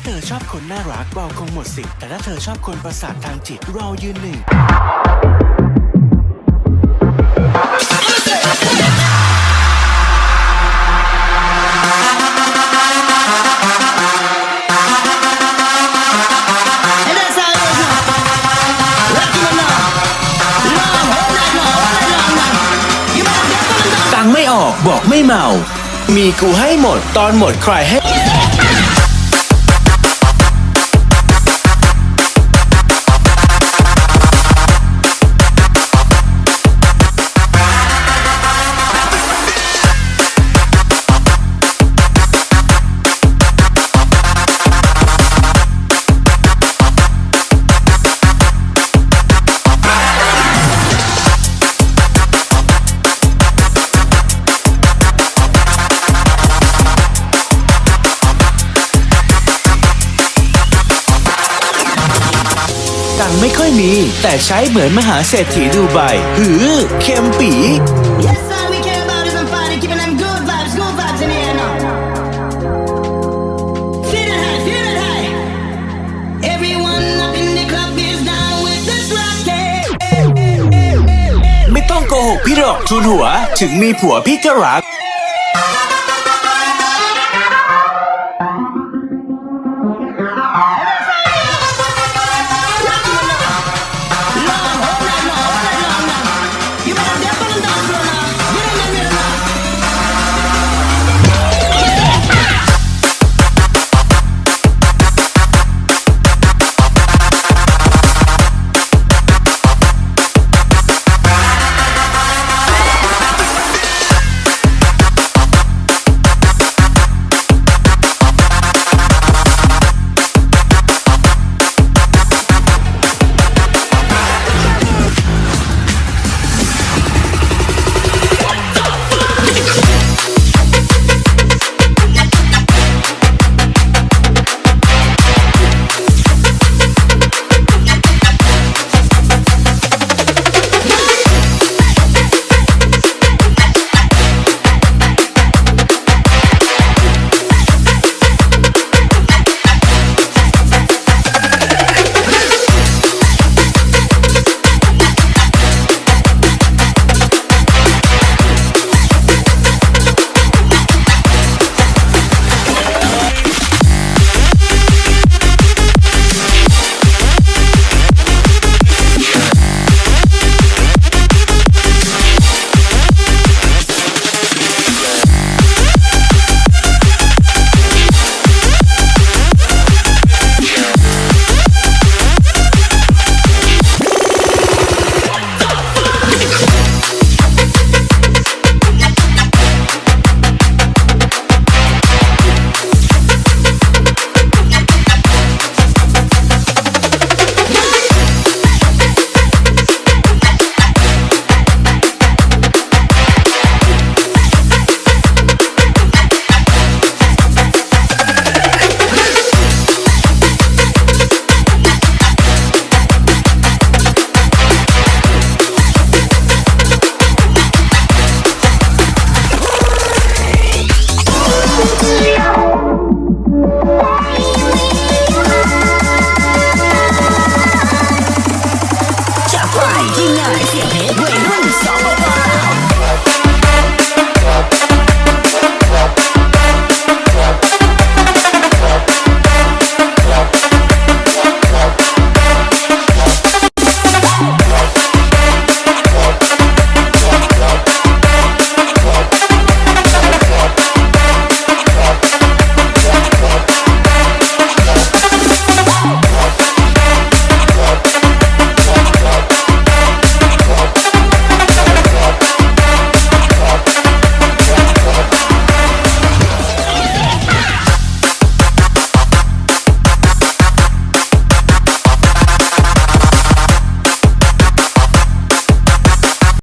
เธอชอบคนน่ารักเราคงหมดสิทธิ์แต่ถ้าเธอชอบคนประสาททางจิตเรายืนหนึ่งตังไม่ออกบอกไม่เมามีกูให้หมดตอนหมดใครให้ตังไม่ค่อยมีแต่ใช้เหมือนมหาเศรษฐีดูไบหือเค็มปี Yes, all we care about is I'm fine and keeping them good vibes in the air now. Feel it high. Everyone up in the club is down with this rock. ไม่ต้องโกหกพี่หรอกทุนหัวถึงมีผัวพี่ก็รัก